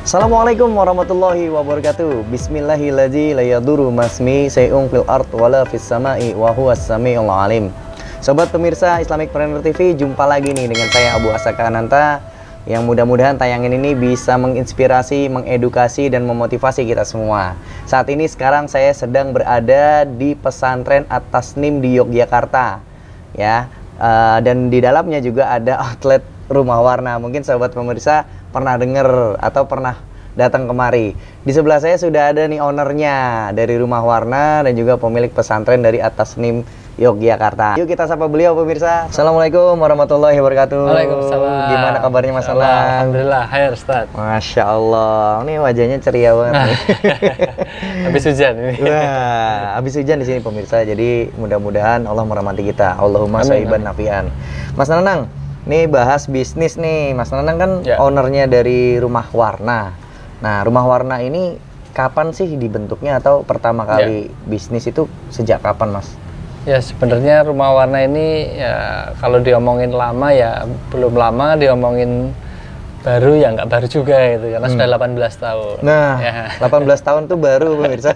Assalamualaikum warahmatullahi wabarakatuh. Bismillahirrahmanirrahim. La yadurru masmi say'un fil ard wala fis sama'i wa huwas samiul alim. Sobat pemirsa Islamicpreneur TV, jumpa lagi nih dengan saya Abu Asaka Ananta, yang mudah-mudahan tayangan ini bisa menginspirasi, mengedukasi dan memotivasi kita semua. Saat ini sekarang saya sedang berada di pesantren At-Tasnim di Yogyakarta, ya. Dan di dalamnya juga ada outlet Rumah Warna. Mungkin sobat pemirsa pernah dengar atau pernah datang kemari. Di sebelah saya sudah ada nih ownernya dari Rumah Warna dan juga pemilik pesantren dari At-Tasnim Yogyakarta. Yuk kita sapa beliau pemirsa. Assalamualaikum warahmatullahi wabarakatuh. Waalaikumsalam. Gimana kabarnya Mas Anang? Alhamdulillah, hai Ustaz. Masya Allah, ini wajahnya ceria banget nih. Habis hujan ini. Wah, habis hujan di sini pemirsa. Jadi mudah-mudahan Allah merahmati kita. Allahumma shayban nafian. Mas Nanang, nih bahas bisnis nih. Mas Nanang kan ownernya dari Rumah Warna. Nah, Rumah Warna ini kapan sih dibentuknya atau pertama kali bisnis itu sejak kapan, Mas? Ya, sebenarnya Rumah Warna ini ya kalau diomongin lama ya belum lama, diomongin baru ya nggak baru juga gitu karena sudah 18 tahun. Nah, ya. 18 tahun tuh baru pemirsa.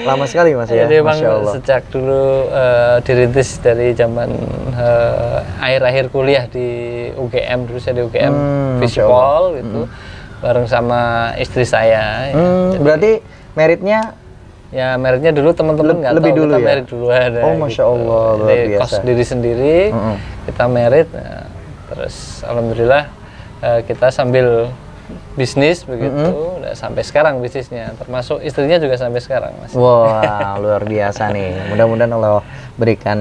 Lama sekali Mas ya. Jadi memang sejak dulu dirintis dari zaman akhir-akhir kuliah di UGM, dulu saya di UGM Visual gitu, bareng sama istri saya. Berarti meritnya? Ya meritnya dulu teman-teman nggak tahu, dulu kita ya? merit dulu ada. Oh Masya Allah, gitu. luar biasa. Kos diri sendiri, kita merit, terus alhamdulillah kita sambil bisnis begitu, sampai sekarang bisnisnya, termasuk istrinya juga sampai sekarang, Mas. Wah, luar biasa nih. Mudah-mudahan Allah berikan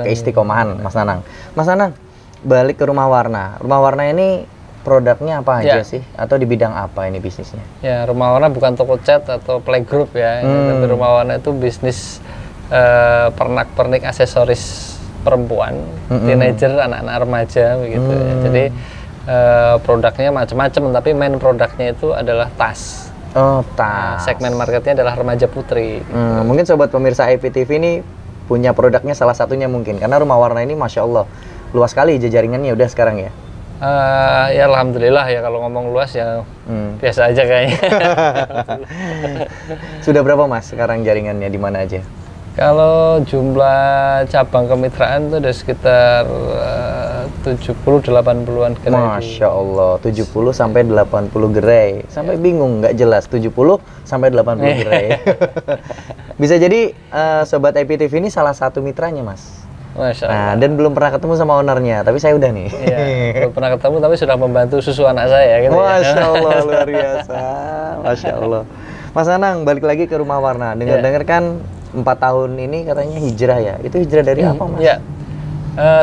keistiqomahan, Mas Nanang. Mas Nanang, balik ke Rumah Warna. Rumah Warna ini produknya apa aja sih? Atau di bidang apa ini bisnisnya? Ya, Rumah Warna bukan toko cat atau playgroup ya. Tapi Rumah Warna itu bisnis pernak-pernik aksesoris perempuan, teenager, anak-anak remaja begitu ya. Jadi produknya macam-macam, tapi main produknya itu adalah tas. Oh, tas. Segmen marketnya adalah remaja putri. Mungkin sobat pemirsa IPTV ini punya produknya salah satunya mungkin, karena Rumah Warna ini Masya Allah luas sekali jaringannya udah sekarang ya. Ya alhamdulillah ya, kalau ngomong luas ya biasa aja kayaknya. Sudah berapa Mas sekarang jaringannya, di mana aja? Kalau jumlah cabang kemitraan itu ada sekitar 70-80-an gerai. Masya Allah, 70 sampai 80 gerai. Sampai bingung, nggak jelas 70 sampai 80 gerai. Bisa jadi sobat IPTV ini salah satu mitranya Mas. Masya Allah. Nah, dan belum pernah ketemu sama ownernya, tapi saya udah nih. Iya, belum pernah ketemu tapi sudah membantu susu anak saya gitu. Masya Allah, luar biasa. Masya Allah. Mas Anang, balik lagi ke Rumah Warna. Dengar-dengar kan 4 tahun ini katanya hijrah ya. Itu hijrah dari apa Mas? Ya,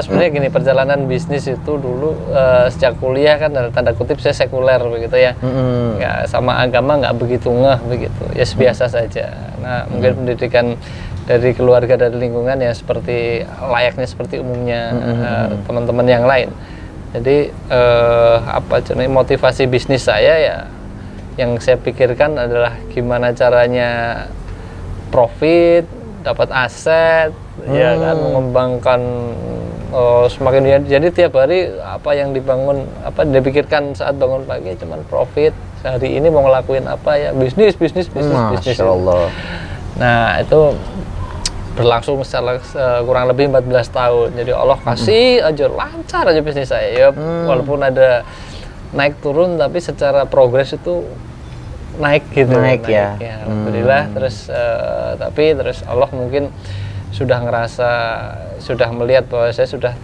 sebenarnya gini, perjalanan bisnis itu dulu sejak kuliah kan dalam tanda kutip saya sekuler begitu ya. Nggak, sama agama nggak begitu ngeh begitu. Ya biasa saja. Nah, mungkin pendidikan dari keluarga, dari lingkungan ya seperti layaknya seperti umumnya teman-teman yang lain. Jadi motivasi bisnis saya ya yang saya pikirkan adalah gimana caranya profit, dapat aset, ya kan, mengembangkan semakin. Jadi tiap hari apa yang dibangun, apa dipikirkan saat bangun pagi cuman profit. Hari ini mau ngelakuin apa ya, bisnis. Masya Allah. Nah itu berlangsung kurang lebih 14 tahun. Jadi Allah kasih aja lancar aja bisnis saya. Ya, walaupun ada naik turun, tapi secara progres itu naik gitu. Naik ya. Alhamdulillah. Terus terus Allah mungkin sudah ngerasa, sudah melihat bahwa saya sudah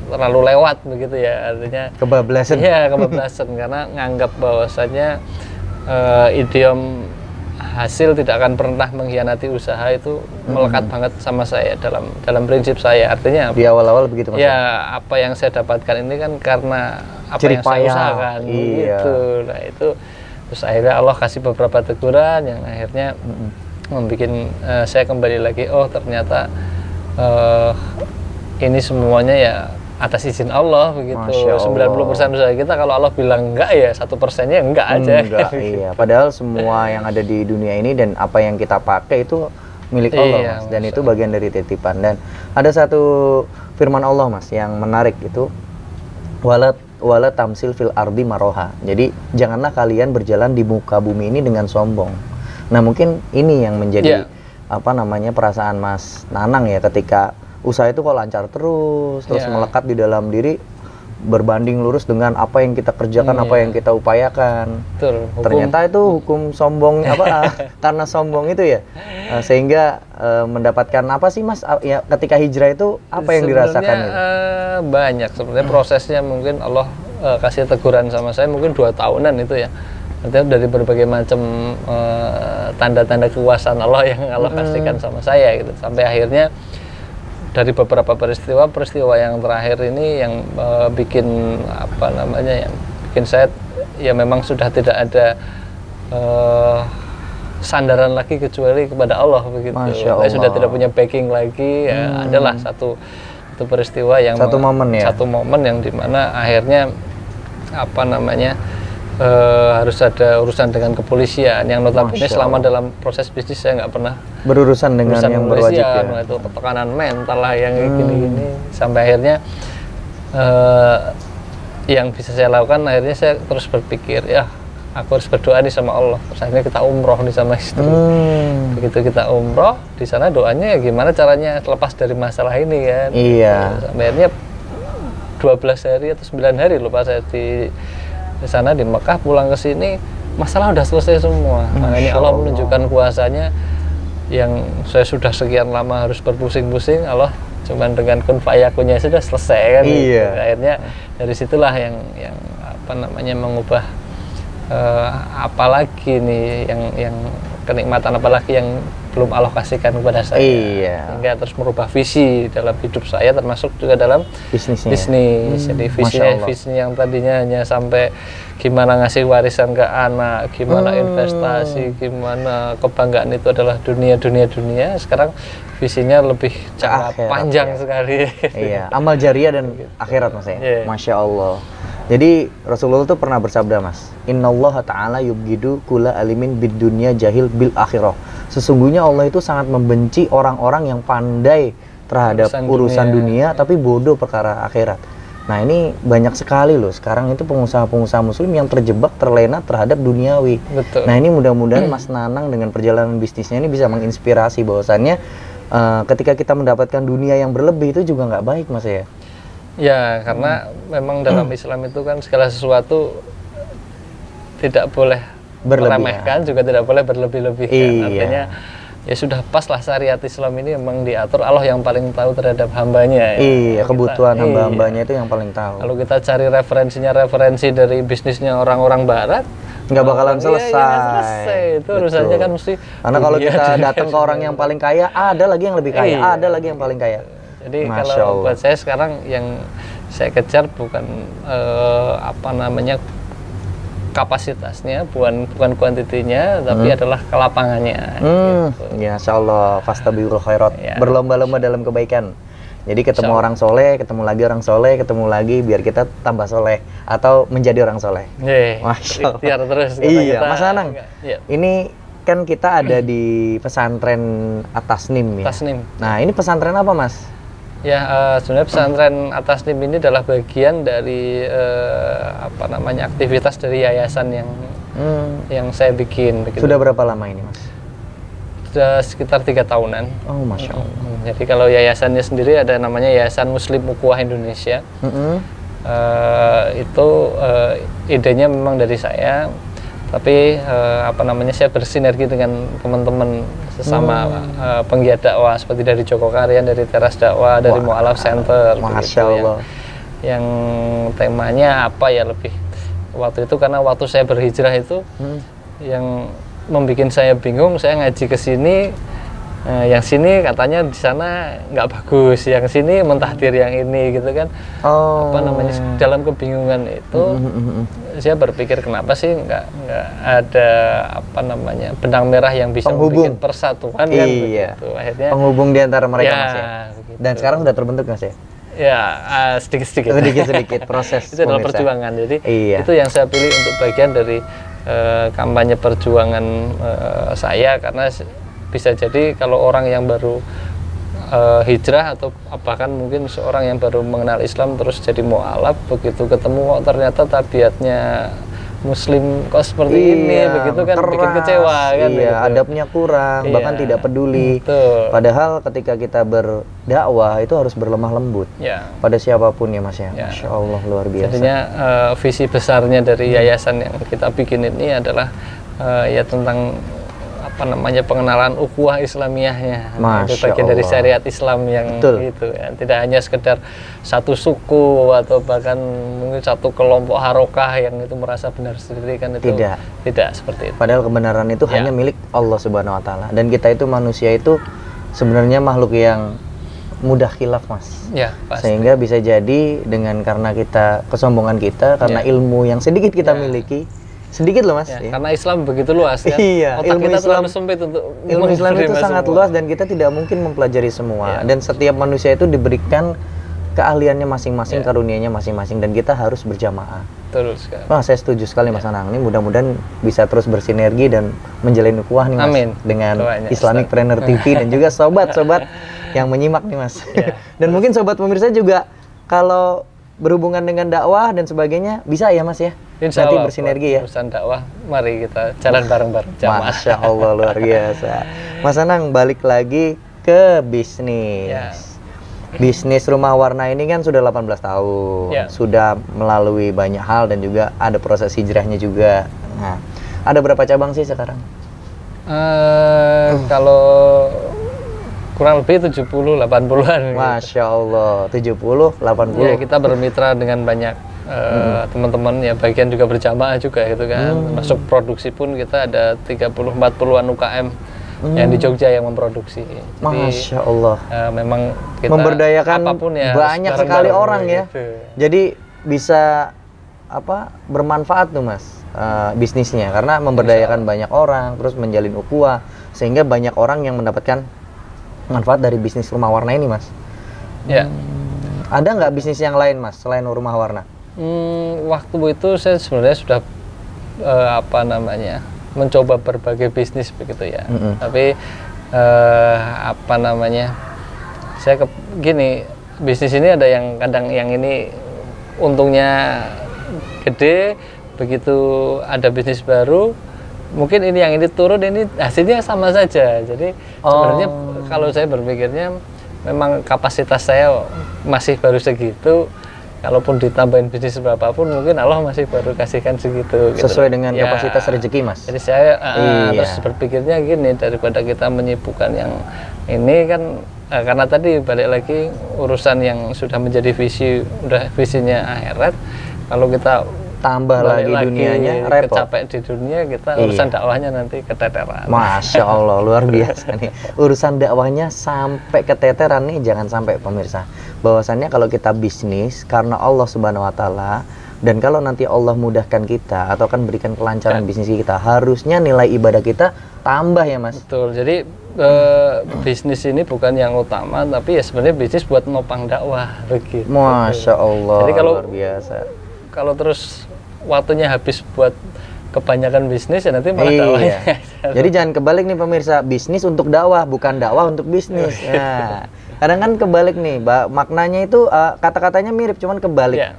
terlalu lewat begitu ya, artinya kebablasan. Iya, kebablasan karena nganggap bahwasannya idiom hasil tidak akan pernah mengkhianati usaha itu melekat banget sama saya dalam prinsip saya. Artinya di awal-awal begitu Mas? Ya, apa yang saya dapatkan ini kan karena apa yang saya usahakan. Gitu. Nah itu terus akhirnya Allah kasih beberapa teguran yang akhirnya membuat saya kembali lagi, oh ternyata ini semuanya ya atas izin Allah begitu. 90% usaha kita kalau Allah bilang enggak ya 1%-nya enggak aja. Enggak, iya. Padahal semua yang ada di dunia ini dan apa yang kita pakai itu milik Allah, Mas. Dan itu bagian dari titipan. Dan ada satu firman Allah Mas yang menarik itu, wala tamsil fil ardi maroha. Jadi janganlah kalian berjalan di muka bumi ini dengan sombong. Nah mungkin ini yang menjadi perasaan Mas Nanang ya, ketika usaha itu kok lancar terus melekat di dalam diri, berbanding lurus dengan apa yang kita kerjakan, apa yang kita upayakan. Betul, ternyata itu hukum sombong karena sombong itu ya, sehingga mendapatkan apa sih Mas ya ketika hijrah itu apa yang dirasakan itu? Banyak sebenarnya prosesnya, mungkin Allah kasih teguran sama saya mungkin 2 tahunan itu ya. Artinya dari berbagai macam tanda-tanda kekuasaan Allah yang Allah kasihkan sama saya gitu, sampai akhirnya dari beberapa peristiwa yang terakhir ini yang bikin yang bikin saya ya memang sudah tidak ada sandaran lagi kecuali kepada Allah begitu. Saya sudah tidak punya backing lagi ya. Adalah satu peristiwa yang satu momen yang dimana akhirnya harus ada urusan dengan kepolisian yang notabene selama dalam proses bisnis saya nggak pernah berurusan dengan yang berwajib ya. Itu tekanan mental lah yang gini-gini, sampai akhirnya yang bisa saya lakukan, akhirnya saya terus berpikir ya aku harus berdoa nih sama Allah. Terus akhirnya kita umroh nih sama istri. Begitu kita umroh di sana, doanya ya gimana caranya lepas dari masalah ini kan. Iya. Sampai akhirnya 12 hari atau 9 hari lupa saya di sana di Mekah, pulang ke sini masalah udah selesai semua. Makanya Allah menunjukkan kuasanya yang saya sudah sekian lama harus berpusing-pusing, Allah cuman dengan kun fayakunnya sudah selesai kan. Iya. Gitu. Akhirnya dari situlah yang mengubah apalagi nih yang kenikmatan apalagi yang belum Allah kasihkan kepada saya. Iya. Sehingga terus merubah visi dalam hidup saya, termasuk juga dalam bisnis. Jadi visi yang tadinya hanya sampai gimana ngasih warisan ke anak, gimana investasi, gimana kebanggaan itu adalah dunia. Sekarang visinya lebih panjang sekali. Iya, amal jariah dan akhirat Mas ya. Masya Allah. Jadi Rasulullah tuh pernah bersabda Mas, Innallaha ta'ala yubgidu kula alimin bid dunya jahil bil akhirah. Sesungguhnya Allah itu sangat membenci orang-orang yang pandai terhadap urusan dunia tapi bodoh perkara akhirat. Nah ini banyak sekali loh sekarang itu pengusaha-pengusaha muslim yang terjebak, terlena terhadap duniawi. Betul. Nah ini mudah-mudahan Mas Nanang dengan perjalanan bisnisnya ini bisa menginspirasi bahwasannya ketika kita mendapatkan dunia yang berlebih itu juga nggak baik Mas ya. Ya, karena memang dalam Islam itu kan segala sesuatu tidak boleh meremehkan, juga tidak boleh berlebih-lebihkan. Iya. Artinya ya sudah pas lah syariat Islam ini memang diatur Allah yang paling tahu terhadap hambanya. Ya. Iya, kebutuhan hamba-hambanya itu yang paling tahu. Kalau kita cari referensi dari bisnisnya orang-orang Barat, nggak bakalan selesai. Itu urusannya kan mesti. Karena kalau kita datang ke orang yang paling kaya, ada lagi yang lebih kaya, ada lagi yang paling kaya. Jadi kalau buat saya sekarang yang saya kejar bukan kapasitasnya, bukan kuantitinya, tapi adalah kelapangannya. Gitu. Ya, Insya Allah, fastabiqul khairat, berlomba-lomba dalam kebaikan. Jadi ketemu orang soleh, ketemu lagi orang soleh, ketemu lagi biar kita tambah soleh atau menjadi orang soleh. Masya Allah. Terus. Iya, Mas Nanang. Ini kan kita ada di pesantren At-Tasnim ya. Tasnim. Nah, ini pesantren apa Mas? Ya, sebenarnya pesantren At-Tasnim ini adalah bagian dari aktivitas dari yayasan yang saya bikin. Begitu. Sudah berapa lama ini Mas? Sudah sekitar 3 tahunan. Oh, Masya Allah. Jadi kalau yayasannya sendiri ada namanya Yayasan Muslim Ukhuwah Indonesia. Itu idenya memang dari saya. Tapi saya bersinergi dengan teman-teman sesama penggiat dakwah seperti dari Joko Karyan, dari Teras Dakwah, dari Mu'alaf Center. Masya Allah. Yang temanya apa ya lebih waktu itu, karena waktu saya berhijrah itu yang membuat saya bingung, saya ngaji ke sini, yang sini katanya di sana nggak bagus, yang sini mentahdir yang ini gitu kan. Dalam kebingungan itu saya berpikir kenapa sih nggak ada benang merah yang bisa membuat persatuan kan begitu. Akhirnya penghubung di antara mereka Mas ya. Begitu. Dan sekarang sudah terbentuk Mas ya. Ya, sedikit-sedikit proses itu adalah perjuangan. Jadi itu yang saya pilih untuk bagian dari kampanye perjuangan saya, karena bisa jadi kalau orang yang baru hijrah atau bahkan mungkin seorang yang baru mengenal Islam terus jadi mu'alaf, begitu ketemu kok ternyata tabiatnya Muslim kok seperti ini, begitu kan keras, bikin kecewa kan. Iya, gitu. adabnya kurang, bahkan tidak peduli. Betul. Padahal ketika kita berdakwah itu harus berlemah lembut pada siapapun ya Mas ya. Masya Allah, luar biasa. Jadinya visi besarnya dari yayasan yang kita bikin ini adalah ya tentang apa namanya pengenalan ukhuwah Islamiyahnya. Itu bagian dari syariat Islam yang itu ya. Tidak hanya sekedar satu suku atau bahkan mungkin satu kelompok harokah yang itu merasa benar sendiri kan, itu tidak seperti itu. Padahal kebenaran itu hanya milik Allah Subhanahu wa taala, dan kita itu manusia itu sebenarnya makhluk yang mudah khilaf Mas. Ya, pasti. Sehingga bisa jadi karena kita kesombongan kita, karena ilmu yang sedikit kita miliki, sedikit loh Mas. Karena Islam begitu luas kan. Iya, otak ilmu kita Islam terlalu sempit untuk ilmu Islam itu sangat luas dan kita tidak mungkin mempelajari semua. Dan setiap manusia itu diberikan keahliannya masing-masing, karunianya masing-masing, dan kita harus berjamaah. Betul sekali. Wah, saya setuju sekali Mas Anang. Ini mudah-mudahan bisa terus bersinergi dan menjalin ukhuwah nih Mas. Amin. Dengan Islamicpreneur TV dan juga sobat-sobat yang menyimak nih Mas. Dan mungkin sobat pemirsa juga kalau berhubungan dengan dakwah dan sebagainya bisa ya Mas ya? Insya nanti Allah, bersinergi ya. Urusan dakwah, mari kita jalan bareng-bareng. Masya Allah, luar biasa. Mas Anang, balik lagi ke bisnis. Bisnis Rumah Warna ini kan sudah 18 tahun, sudah melalui banyak hal dan juga ada proses hijrahnya juga. Nah, ada berapa cabang sih sekarang? Kalau kurang lebih 70-80-an. Masya Allah, 70-80. Ya, kita bermitra dengan banyak teman-teman ya, bagian juga berjamaah juga gitu kan. Masuk produksi pun kita ada 30-40-an UKM yang di Jogja yang memproduksi. Jadi, Masya Allah. Memang kita memberdayakan apapun ya, banyak sekali orang ya. Gitu. Jadi bisa bermanfaat tuh Mas bisnisnya, karena memberdayakan banyak orang, terus menjalin ukhuwah, sehingga banyak orang yang mendapatkan manfaat dari bisnis Rumah Warna ini Mas. Ya. Ada nggak bisnis yang lain Mas selain Rumah Warna? Waktu itu saya sebenarnya sudah mencoba berbagai bisnis begitu ya. Tapi saya gini, bisnis ini ada yang kadang yang ini untungnya gede, begitu ada bisnis baru mungkin ini yang ini turun, ini hasilnya sama saja. Jadi sebenarnya kalau saya berpikirnya memang kapasitas saya masih baru segitu. Kalaupun ditambahin bisnis berapapun, mungkin Allah masih baru kasihkan segitu. Sesuai gitu. dengan kapasitas rezeki Mas. Jadi saya terus berpikirnya gini, daripada kita menyibukkan yang ini kan, karena tadi balik lagi urusan yang sudah menjadi visinya akhirat. Kalau kita tambah lagi dunianya, repot. Capek di dunia, kita urusan dakwahnya nanti keteteran. Masya Allah, luar biasa nih. Urusan dakwahnya sampai keteteran nih, jangan sampai pemirsa. Bahwasannya kalau kita bisnis karena Allah Subhanahu wa taala, dan kalau nanti Allah mudahkan kita atau akan berikan kelancaran bisnis kita, harusnya nilai ibadah kita tambah ya Mas. Betul. Jadi bisnis ini bukan yang utama, tapi ya sebenarnya bisnis buat nopang dakwah begitu. Masya Allah. Jadi kalau luar biasa. Kalau terus waktunya habis buat kebanyakan bisnis ya nanti malah dakwahnya. Jadi jangan kebalik nih pemirsa, bisnis untuk dakwah bukan dakwah untuk bisnis. Nah, kadang kan kebalik nih, maknanya itu kata-katanya mirip cuman kebalik.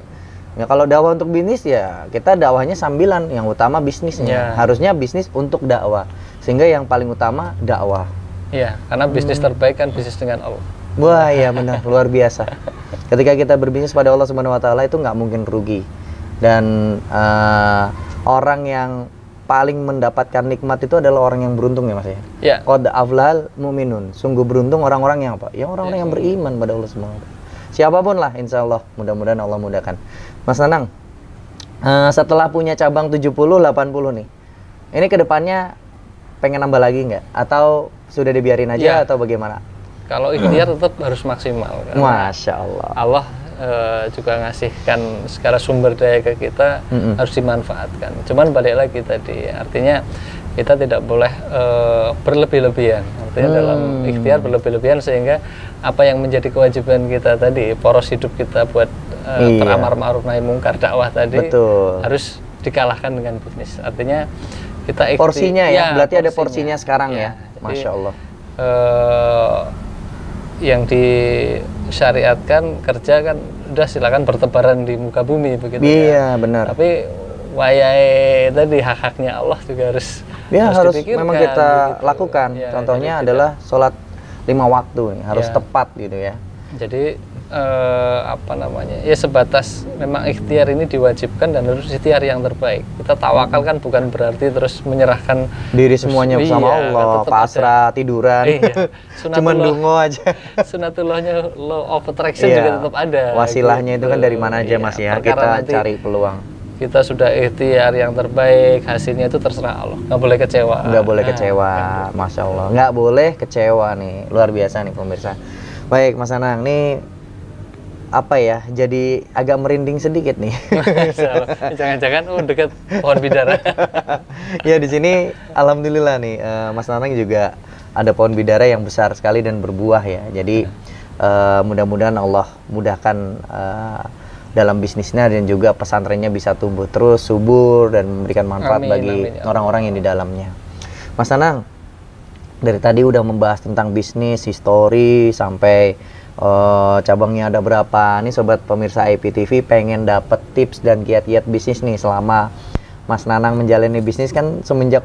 Ya kalau dakwah untuk bisnis ya kita dakwahnya sambilan, yang utama bisnisnya. Harusnya bisnis untuk dakwah. Sehingga yang paling utama dakwah. Iya, karena bisnis terbaik kan bisnis dengan Allah. Wah, iya benar, luar biasa. Ketika kita berbisnis pada Allah Subhanahu wa taala itu nggak mungkin rugi. Dan orang yang paling mendapatkan nikmat itu adalah orang yang beruntung ya Mas ya. Ya. Qad aflal mu'minun. Sungguh beruntung orang-orang yang apa? Yang orang-orang yang beriman pada Allah Subhanahu wa taala. Siapapun lah, insya Allah, mudah-mudahan Allah mudahkan. Mas Nanang, setelah punya cabang 70-80 nih, ini kedepannya pengen nambah lagi nggak? Atau sudah dibiarin aja atau bagaimana? Kalau ikhtiar tetap harus maksimal. Masya Allah. Allah juga ngasihkan segala sumber daya ke kita, harus dimanfaatkan. Cuman balik lagi tadi, artinya kita tidak boleh berlebih-lebihan. Artinya dalam ikhtiar berlebih-lebihan sehingga apa yang menjadi kewajiban kita tadi, poros hidup kita buat teramar ma'ruf nahi mungkar, dakwah tadi, harus dikalahkan dengan bisnis. Artinya kita porsinya ya, berarti ada porsinya sekarang ya. Masya Allah. yang disyariatkan kerja kan udah silakan bertebaran di muka bumi begitu Iya, benar. Tapi wayai tadi hak-haknya Allah juga harus Harus dipikirkan, memang kita begitu. lakukan. Ya, Contohnya jadi adalah sholat 5 waktu nih, harus Ya. tepat gitu ya. Jadi apa namanya, ya sebatas memang ikhtiar ini diwajibkan dan harus ikhtiar yang terbaik. Kita tawakal kan bukan berarti terus menyerahkan Diri semuanya bersama Allah, tetap pasrah, tiduran. Iya. Cuman dungo aja. Sunatullahnya law of attraction Iya. juga tetap ada. Wasilahnya itu kan dari mana aja Iya, Mas ya, perkara kita nanti cari peluang. kita sudah ikhtiar yang terbaik, hasilnya itu terserah Allah, nggak boleh kecewa. Nggak boleh Nah, kecewa, Masya Allah. Nggak boleh kecewa nih, luar biasa nih pemirsa. Baik Mas Anang, nih apa ya, jadi agak merinding sedikit nih. Jangan-jangan dekat pohon bidara. Ya di sini alhamdulillah nih Mas Nanang juga ada pohon bidara yang besar sekali dan berbuah ya. Jadi mudah-mudahan Allah mudahkan dalam bisnisnya dan juga pesantrennya bisa tumbuh terus subur dan memberikan manfaat Amin, bagi amin, ya orang-orang yang di dalamnya. Mas Nanang, dari tadi udah membahas tentang bisnis, histori sampai cabangnya ada berapa. Nih sobat pemirsa IPTV pengen dapet tips dan kiat-kiat bisnis nih selama Mas Nanang menjalani bisnis kan semenjak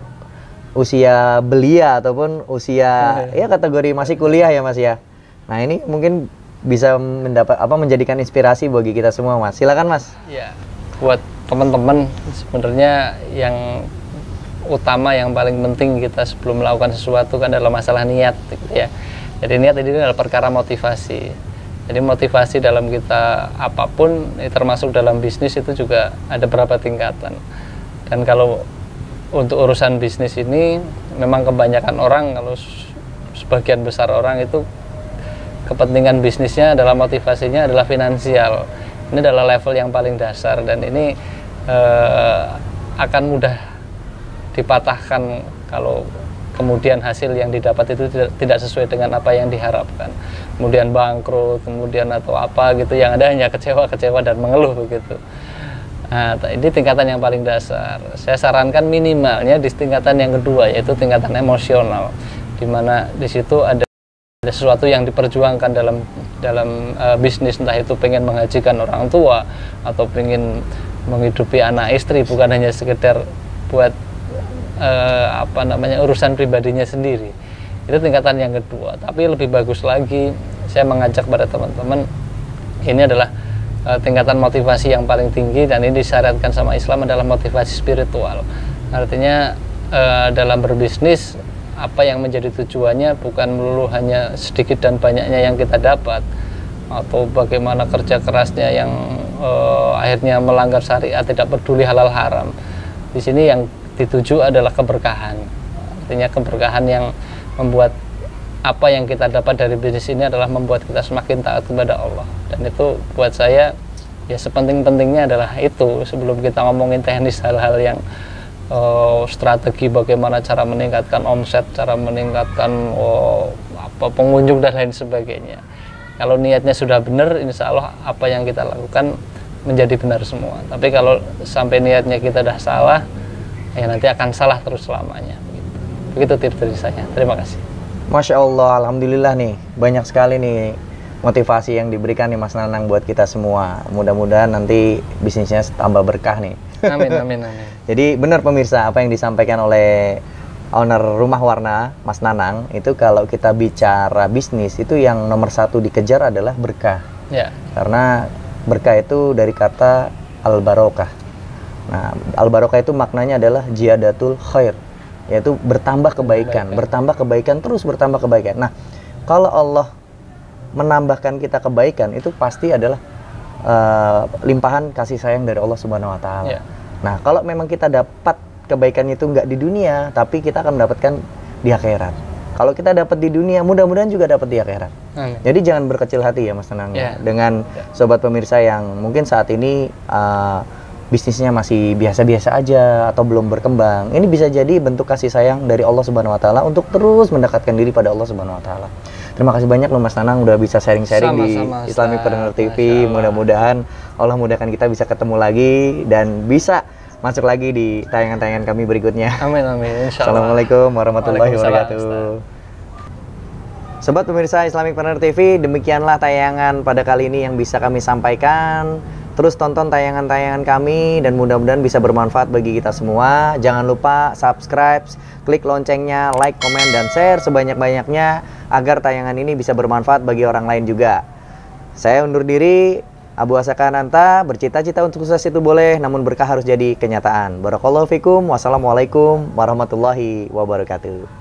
usia belia ataupun usia ya kategori masih kuliah ya Mas ya. Nah ini mungkin bisa menjadikan inspirasi bagi kita semua Mas. Silakan Mas. Ya, buat teman-teman sebenarnya yang utama yang paling penting kita sebelum melakukan sesuatu kan adalah masalah niat gitu ya. Jadi niat ini adalah perkara motivasi. Jadi motivasi dalam kita apapun, termasuk dalam bisnis itu juga ada beberapa tingkatan. Dan kalau untuk urusan bisnis ini, memang kebanyakan orang, kalau sebagian besar orang itu kepentingan bisnisnya adalah motivasinya adalah finansial. Ini adalah level yang paling dasar dan ini akan mudah dipatahkan kalau kemudian hasil yang didapat itu tidak sesuai dengan apa yang diharapkan, kemudian bangkrut, kemudian atau apa gitu, yang ada hanya kecewa dan mengeluh begitu. Nah, ini tingkatan yang paling dasar. Saya sarankan minimalnya di tingkatan yang kedua, yaitu tingkatan emosional, di mana di situ ada sesuatu yang diperjuangkan dalam bisnis, entah itu pengen menghajikan orang tua atau pengen menghidupi anak istri, bukan hanya sekedar buat urusan pribadinya sendiri. Itu tingkatan yang kedua. Tapi lebih bagus lagi, saya mengajak pada teman-teman, ini adalah tingkatan motivasi yang paling tinggi dan ini disyaratkan sama Islam adalah motivasi spiritual. Artinya dalam berbisnis, apa yang menjadi tujuannya bukan melulu hanya sedikit dan banyaknya yang kita dapat, atau bagaimana kerja kerasnya yang akhirnya melanggar syariat, tidak peduli halal haram. Di sini yang dituju adalah keberkahan. Artinya keberkahan yang membuat apa yang kita dapat dari bisnis ini adalah membuat kita semakin taat kepada Allah. Dan itu buat saya ya sepenting-pentingnya adalah itu. Sebelum kita ngomongin teknis hal-hal yang strategi bagaimana cara meningkatkan omset, cara meningkatkan pengunjung dan lain sebagainya. Kalau niatnya sudah benar, insya Allah apa yang kita lakukan menjadi benar semua. Tapi kalau sampai niatnya kita dah salah, ya nanti akan salah terus selamanya. Begitu tips dari saya. Terima kasih. Masya Allah, alhamdulillah nih banyak sekali nih motivasi yang diberikan nih Mas Nanang buat kita semua. Mudah-mudahan nanti bisnisnya tambah berkah nih. Amin, amin, amin. Jadi benar pemirsa apa yang disampaikan oleh owner Rumah Warna Mas Nanang itu, kalau kita bicara bisnis itu yang nomor satu dikejar adalah berkah. Ya. Karena berkah itu dari kata al-barokah. Nah, al-barokah itu maknanya adalah ziyadatul khair, yaitu bertambah kebaikan, terus bertambah kebaikan. Nah, kalau Allah menambahkan kita kebaikan, itu pasti adalah limpahan kasih sayang dari Allah Subhanahu wa taala. Yeah. Nah, kalau memang kita dapat kebaikan itu nggak di dunia, tapi kita akan mendapatkan di akhirat. Kalau kita dapat di dunia, mudah-mudahan juga dapat di akhirat. Jadi jangan berkecil hati ya Mas Nanang. Yeah. Dengan sobat pemirsa yang mungkin saat ini bisnisnya masih biasa-biasa aja atau belum berkembang. Ini bisa jadi bentuk kasih sayang dari Allah Subhanahu wa taala untuk terus mendekatkan diri pada Allah Subhanahu wa taala. Terima kasih banyak loh Mas Nanang udah bisa sharing-sharing di Islamipreneur TV. Mudah-mudahan Allah mudahkan kita bisa ketemu lagi dan bisa masuk lagi di tayangan-tayangan kami berikutnya. Amin, amin. Insyaallah. Assalamualaikum warahmatullahi wabarakatuh. Sobat pemirsa Islamic Partner TV, demikianlah tayangan pada kali ini yang bisa kami sampaikan. Terus tonton tayangan-tayangan kami dan mudah-mudahan bisa bermanfaat bagi kita semua. Jangan lupa subscribe, klik loncengnya, like, komen, dan share sebanyak-banyaknya agar tayangan ini bisa bermanfaat bagi orang lain juga. Saya undur diri, Abu Asakananta, bercita-cita untuk sukses itu boleh, namun berkah harus jadi kenyataan. Barakallahu fikum, wassalamualaikum warahmatullahi wabarakatuh.